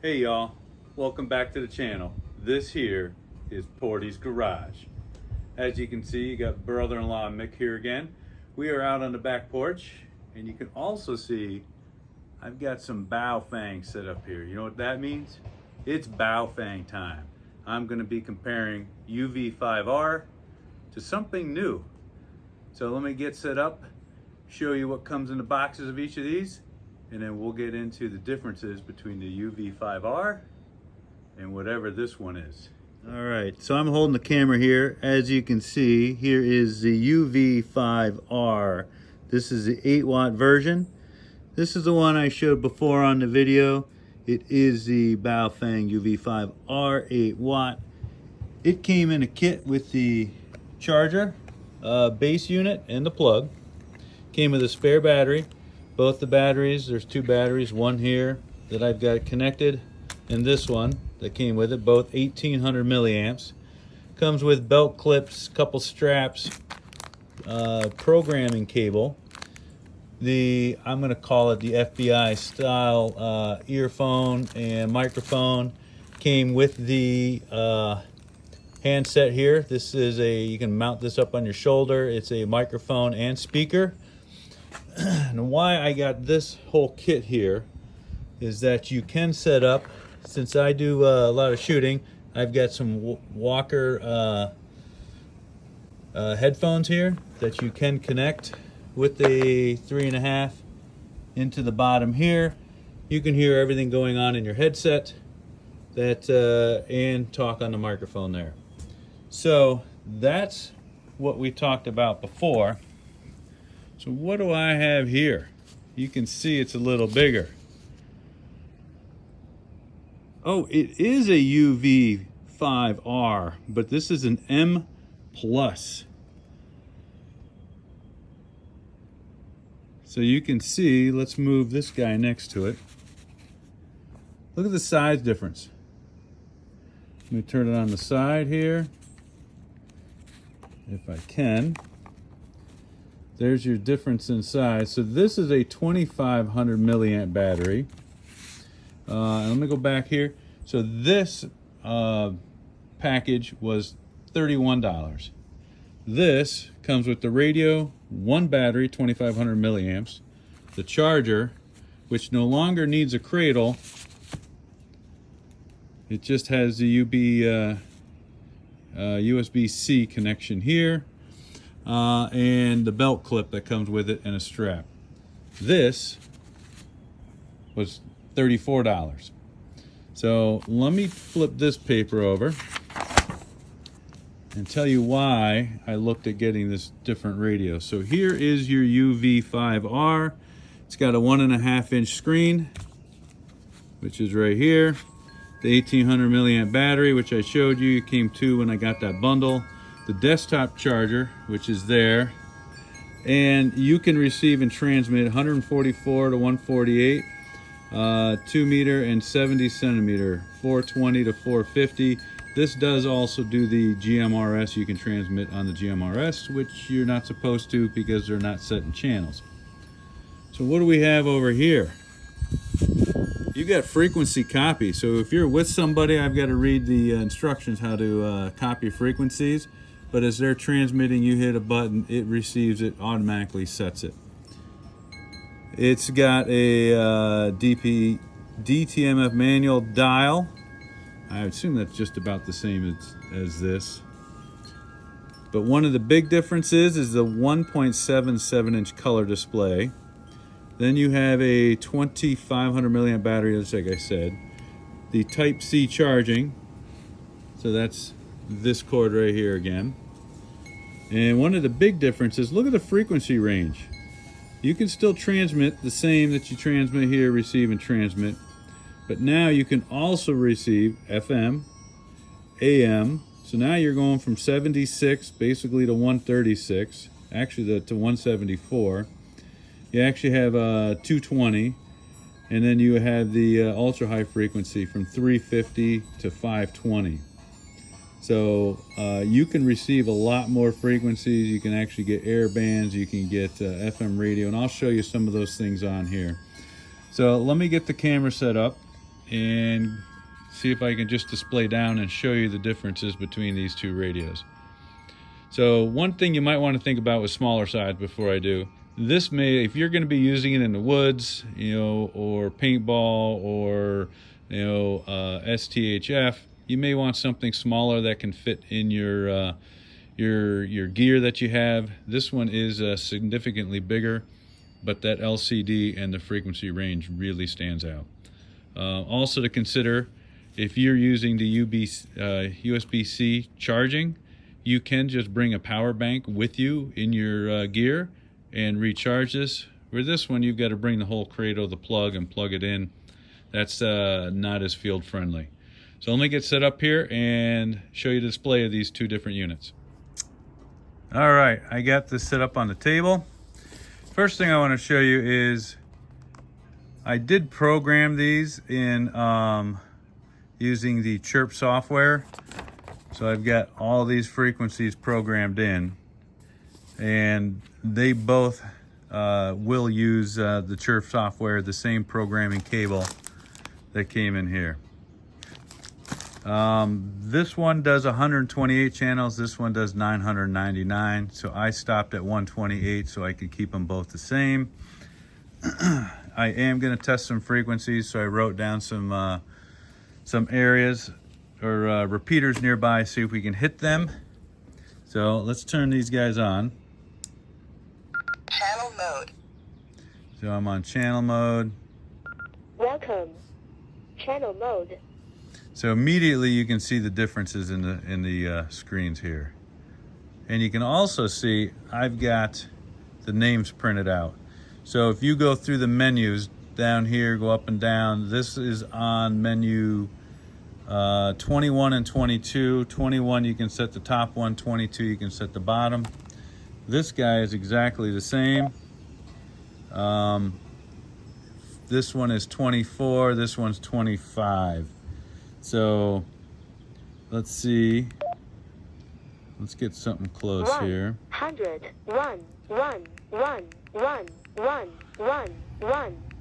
Hey y'all, welcome back to the channel. This here is Portie's Garage. As you can see, you got brother-in-law Mick here again. We are out on the back porch, and you can also see I've got some Baofeng set up here. You know what that means? It's Baofeng time. I'm going to be comparing UV5R to something new. So let me get set up, show you what comes in the boxes of each of these, and then we'll get into the differences between the UV5R and whatever this one is. All right, so I'm holding the camera here. As you can see, here is the UV5R. This is the 8-watt version. This is the one I showed before on the video. It is the Baofeng UV5R 8-watt. It came in a kit with the charger, base unit, and the plug. Came with a spare battery. Both the batteries, there's two batteries, one here that I've got connected, and this one that came with it, both 1800 milliamps. Comes with belt clips, couple straps, programming cable. I'm gonna call it the FBI style earphone and microphone. Came with the handset here. This is you can mount this up on your shoulder. It's a microphone and speaker. And why I got this whole kit here is that you can set up, since I do a lot of shooting, I've got some Walker headphones here that you can connect with the 3.5 into the bottom here. You can hear everything going on in your headset and talk on the microphone there. So that's what we talked about before. So what do I have here? You can see it's a little bigger. Oh, it is a UV5R, but this is an M Plus. So you can see, let's move this guy next to it. Look at the size difference. Let me turn it on the side here, if I can. There's your difference in size. So this is a 2500 milliamp battery. Let me go back here. So this package was $31. This comes with the radio, one battery, 2500 milliamps, the charger, which no longer needs a cradle. It just has the USB-C connection here. And the belt clip that comes with it and a strap. This was $34. So let me flip this paper over and tell you why I looked at getting this different radio. So here is your UV5R. It's got a 1.5-inch screen, which is right here. The 1800 milliamp battery, which I showed you, it came to when I got that bundle. The desktop charger, which is there, and you can receive and transmit 144 to 148, 2 meter and 70 centimeter, 420 to 450. This does also do the GMRS. You can transmit on the GMRS, which you're not supposed to because they're not set in channels. So what do we have over here? You got frequency copy. So if you're with somebody, I've got to read the instructions how to copy frequencies. But as they're transmitting, you hit a button, it receives it, automatically sets it. It's got a DTMF manual dial. I assume that's just about the same as this. But one of the big differences is the 1.77-inch color display. Then you have a 2500 milliamp battery, just like I said. The Type-C charging. So that's this cord right here again. And one of the big differences, look at the frequency range. You can still transmit the same that you transmit here, receive and transmit. But now you can also receive FM, AM. So now you're going from 76 basically to 136, actually to 174. You actually have 220. And then you have the ultra high frequency from 350 to 520. So you can receive a lot more frequencies. You can actually get air bands, you can get FM radio, and I'll show you some of those things on here. So let me get the camera set up and see if I can just display down and show you the differences between these two radios. So one thing you might want to think about with smaller size before I do, this may, if you're going to be using it in the woods, or paintball, or STHF, you may want something smaller that can fit in your gear that you have. This one is significantly bigger, but that LCD and the frequency range really stands out. Also to consider, if you're using the USB-C charging, you can just bring a power bank with you in your gear and recharge this. With this one, you've got to bring the whole cradle, the plug, and plug it in. That's not as field friendly. So let me get set up here and show you the display of these two different units. All right, I got this set up on the table. First thing I want to show you is I did program these in using the Chirp software. So I've got all these frequencies programmed in, and they both will use the Chirp software, the same programming cable that came in here. This one does 128 channels, this one does 999, so I stopped at 128 so I could keep them both the same. I am going to test some frequencies, so I wrote down some areas or repeaters nearby, see if we can hit them. So let's turn these guys on. Channel mode. So I'm on channel mode. Welcome. Channel mode. So immediately you can see the differences in the screens here. And you can also see I've got the names printed out. So if you go through the menus down here, go up and down, this is on menu 21 and 22. 21 you can set the top one, 22 you can set the bottom. This guy is exactly the same. This one is 24, this one's 25. So let's see. Let's get something close here. 100, 1, 1, 1, 1, 1, 1, 1,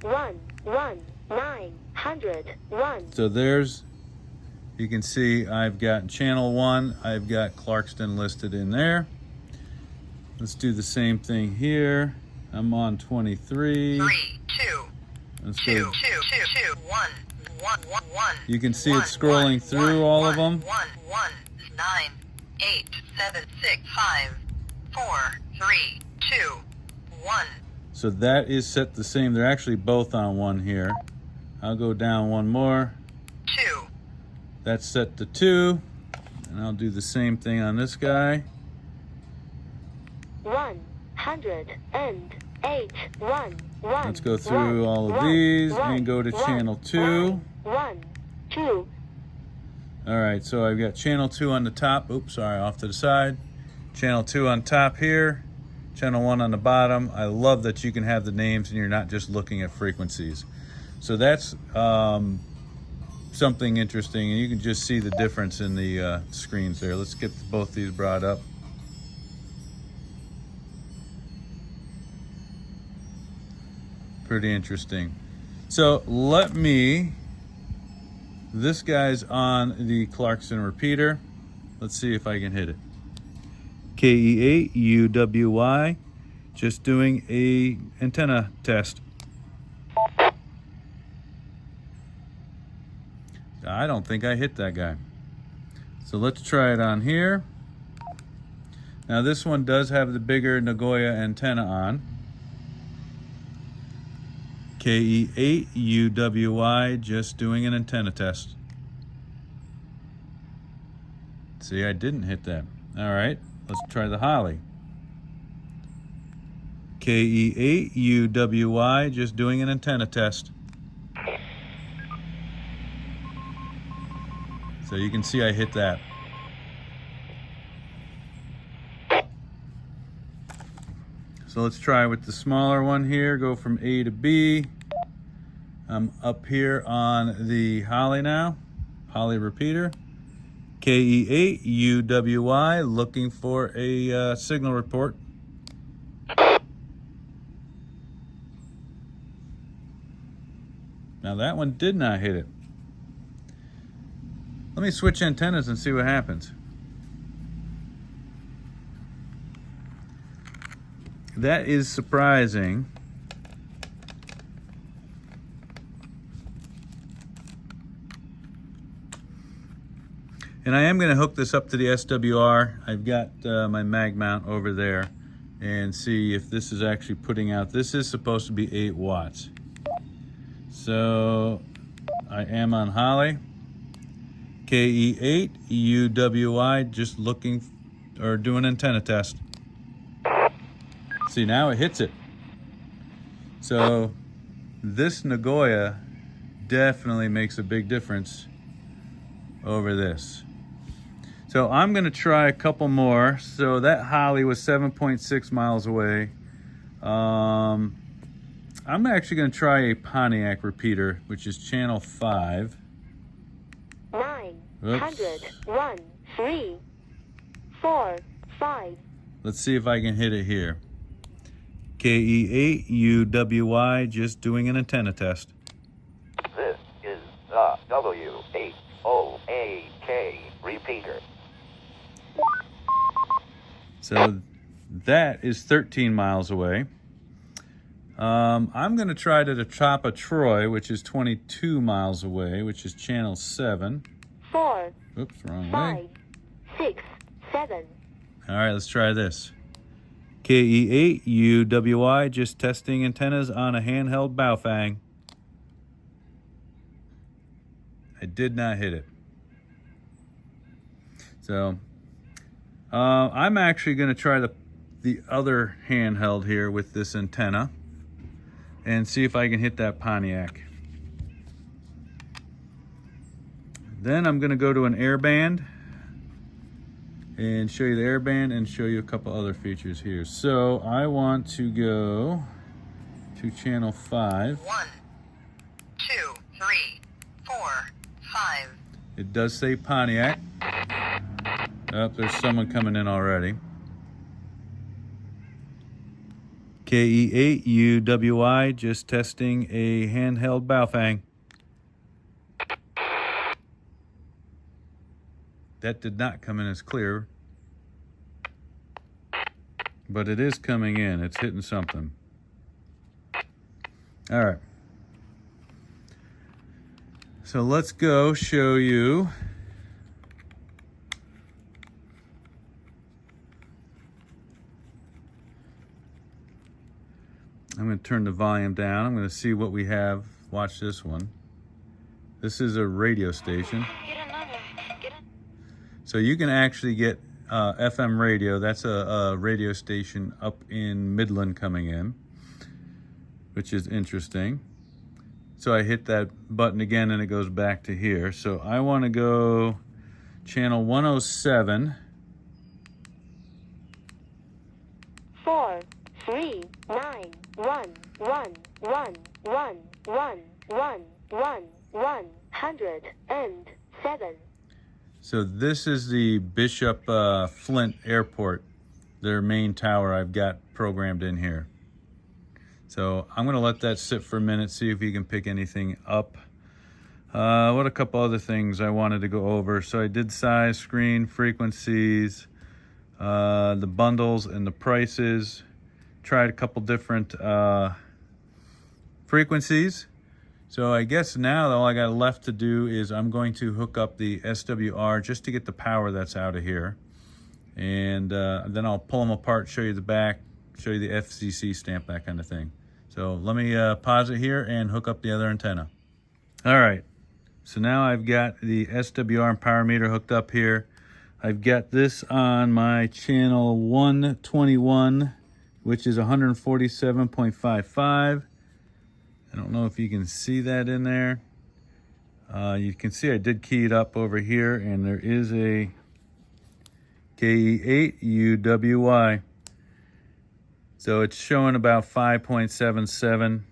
1, 1, 900, 1. So there's, you can see I've got channel 1, I've got Clarkston listed in there. Let's do the same thing here. I'm on 23. 3, 2, Let's 2, 2, go. 2, 2, 1, 1, 1, 1. You can see it scrolling through all of them. 1, 1, 9, 8, 7, 6, 5, 4, 3, 2, 1. So that is set the same. They're actually both on 1 here. I'll go down one more. 2. That's set to 2. And I'll do the same thing on this guy. 108, 1, 1. Let's go through all of these and go to channel 2. 1, 2. All right, so I've got channel 2 on the top. Oops, sorry, off to the side. Channel 2 on top here. Channel 1 on the bottom. I love that you can have the names and you're not just looking at frequencies. So that's something interesting, and you can just see the difference in the screens there. Let's get both these brought up. Pretty interesting. So this guy's on the Clarkston repeater. Let's see if I can hit it. KE8UWY, just doing a antenna test. I don't think I hit that guy. So let's try it on here. Now this one does have the bigger Nagoya antenna on. KE8UWY, just doing an antenna test. See, I didn't hit that. All right, let's try the Holly. KE8UWY, just doing an antenna test. So you can see I hit that. So let's try with the smaller one here, go from A to B. I'm up here on the Holly now, Holly repeater. KE8UWY, looking for a signal report. Now that one did not hit it. Let me switch antennas and see what happens. That is surprising. And I am going to hook this up to the SWR. I've got my mag mount over there, and see if this is actually putting out. This is supposed to be 8 watts. So I am on Holly. KE8 UWI, just looking or doing antenna test. See, now it hits it. So this Nagoya definitely makes a big difference over this. So I'm going to try a couple more. So that Holly was 7.6 miles away. I'm actually going to try a Pontiac repeater, which is channel 5. 900, 3, 4, 5. Let's see if I can hit it here. KE8 UWI, just doing an antenna test. This is the W8OAK repeater. So that is 13 miles away. I'm going to try to the top of Troy, which is 22 miles away, which is channel 7. 4, Oops, wrong 5, way. 6, 7. All right, let's try this. KE8 UWI, just testing antennas on a handheld Baofeng. I did not hit it. So I'm actually going to try the other handheld here with this antenna and see if I can hit that Pontiac. Then I'm going to go to an airband and show you the airband and show you a couple other features here. So I want to go to channel 5. 1, 2, 3, 4, 5. It does say Pontiac. Oh, there's someone coming in already. KE8 UWI, just testing a handheld Baofeng. That did not come in as clear, but it is coming in. It's hitting something. All right. So let's go show you I'm going to turn the volume down. I'm going to see what we have. Watch this one. This is a radio station. So you can actually get FM radio. That's a radio station up in Midland coming in, which is interesting. So I hit that button again and it goes back to here. So I want to go channel 107. 4, 3, 9, 1, 1, 1, 1, 1, 1, 107. So this is the Bishop Flint Airport, their main tower I've got programmed in here. So I'm going to let that sit for a minute, see if you can pick anything up. What a couple other things I wanted to go over. So I did size, screen, frequencies, the bundles and the prices. Tried a couple different frequencies. So I guess now all I got left to do is I'm going to hook up the SWR just to get the power that's out of here. And then I'll pull them apart, show you the back, show you the FCC stamp, that kind of thing. So let me pause it here and hook up the other antenna. All right, so now I've got the SWR and power meter hooked up here. I've got this on my channel 121, which is 147.55. I don't know if you can see that in there. You can see I did key it up over here, and there is a KE8 UWI. So it's showing about 5.77,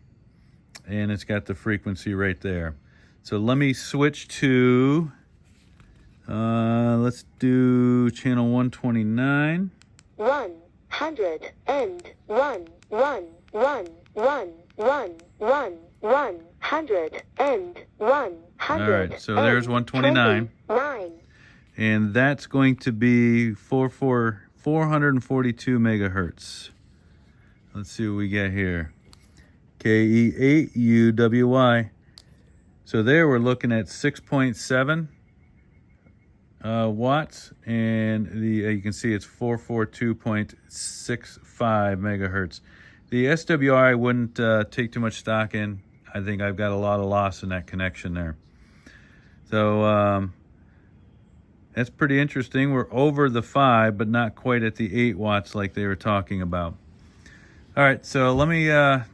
and it's got the frequency right there. So let me switch to, let's do channel 129. 101, 1, 1, 1, 1, 1, 1, 100 and 100. All right, so there's 129. And that's going to be 442 megahertz. Let's see what we get here. KE8UWY. So there we're looking at 6.7 watts, and you can see it's 442.65 megahertz. The SWR I wouldn't take too much stock in. I think I've got a lot of loss in that connection there. So that's pretty interesting. We're over the 5, but not quite at the 8 watts like they were talking about. All right, so let me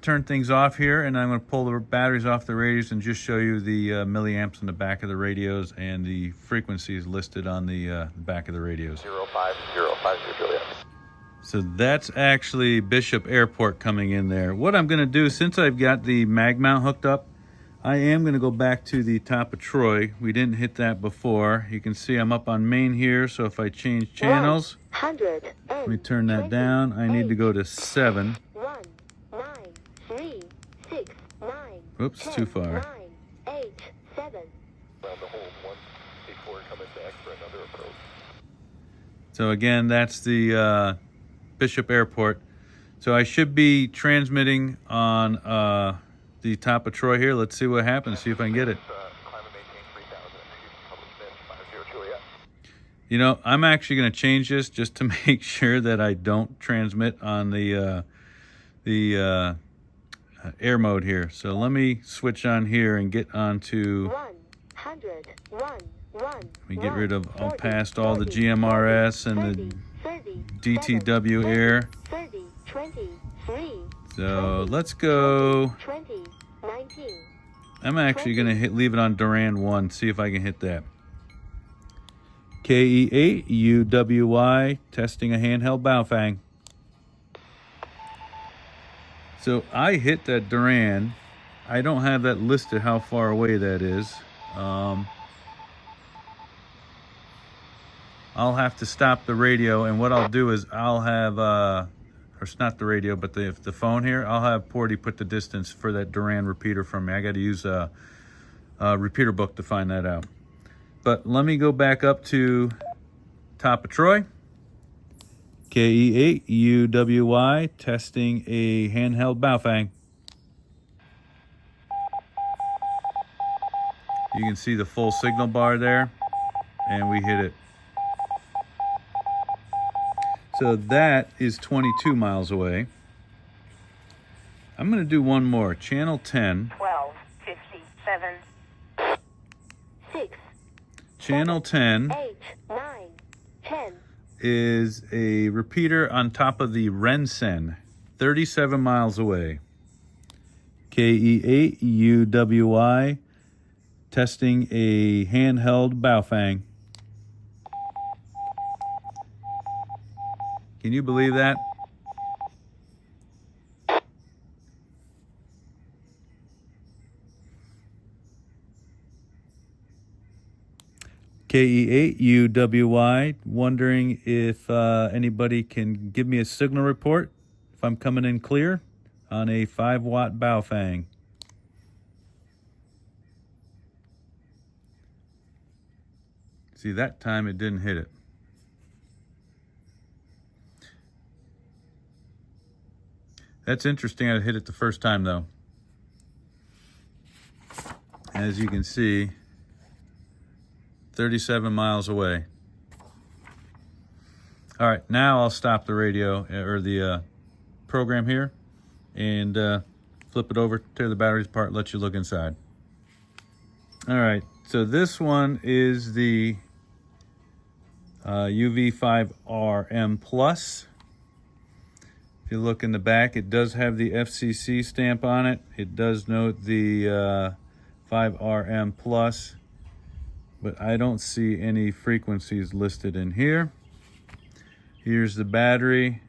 turn things off here, and I'm going to pull the batteries off the radios and just show you the milliamps in the back of the radios and the frequencies listed on the back of the radios. 05050 Juliet. So that's actually Bishop Airport coming in there. What I'm going to do, since I've got the mag mount hooked up, I am going to go back to the top of Troy. We didn't hit that before. You can see I'm up on main here, so if I change channels, let me turn that down. I need to go to 7. 1, 9, 3, 6, 9. Oops, 10, too far. 9, 8, 7. Around the hole once before coming back for another approach. So again, that's the Bishop Airport. So I should be transmitting on the top of Troy here. Let's see what happens, see if I can get it. Climate maintain 3000. Public bid 50 Juliet. You know, I'm actually going to change this just to make sure that I don't transmit on the air mode here. So let me switch on here and get onto. 100, Let me get rid of past all the GMRS and the DTW air. 30, 23. So let's go. 20, 19. I'm actually going to leave it on Duran 1, see if I can hit that. KE8UWY, testing a handheld Baofeng. So I hit that Duran. I don't have that listed how far away that is. I'll have to stop the radio, and what I'll do is I'll have, or it's not the radio, but the phone here, I'll have Portie put the distance for that Duran repeater for me. I got to use a repeater book to find that out. But let me go back up to top of Troy. KE8UWY, testing a handheld Baofeng. You can see the full signal bar there, and we hit it. So that is 22 miles away. I'm going to do one more. Channel 10. 1257. 6, Channel 10 8, 9, 10. is a repeater on top of the Rensen, 37 miles away. KE8UWY, testing a handheld Baofeng. Can you believe that? KE8UWY, wondering if anybody can give me a signal report if I'm coming in clear on a 5-watt Baofeng. See, that time it didn't hit it. That's interesting. I hit it the first time though. As you can see, 37 miles away. All right, now I'll stop the radio or the program here and flip it over, tear the batteries apart, let you look inside. All right, so this one is the UV-5RM Plus. If you look in the back, it does have the FCC stamp on it. It does note the 5RM Plus, but I don't see any frequencies listed in here. Here's the battery,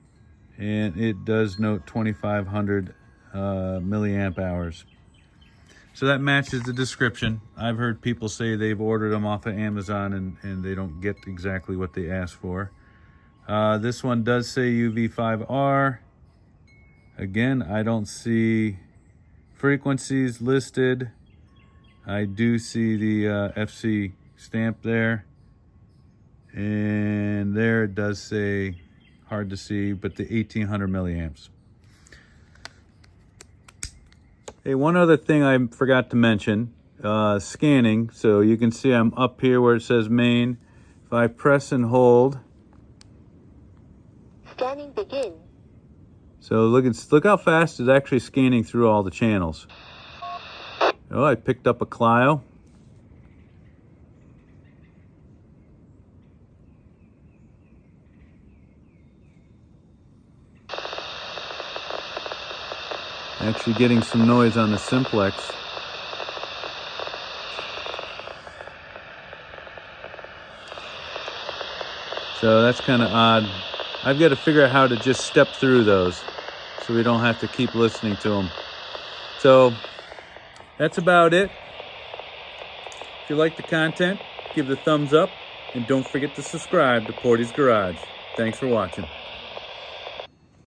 and it does note 2500 milliamp hours. So that matches the description. I've heard people say they've ordered them off of Amazon and they don't get exactly what they asked for. This one does say UV5R. Again, I don't see frequencies listed. I do see the FC stamp there. And there it does say, hard to see, but the 1800 milliamps. Hey, one other thing I forgot to mention, scanning. So you can see I'm up here where it says main. If I press and hold. Scanning begin. So look how fast it's actually scanning through all the channels. Oh, I picked up a Clio. Actually getting some noise on the simplex. So that's kind of odd. I've got to figure out how to just step through those so we don't have to keep listening to them. So that's about it. If you like the content, give it a thumbs up and don't forget to subscribe to Portie's Garage. Thanks for watching.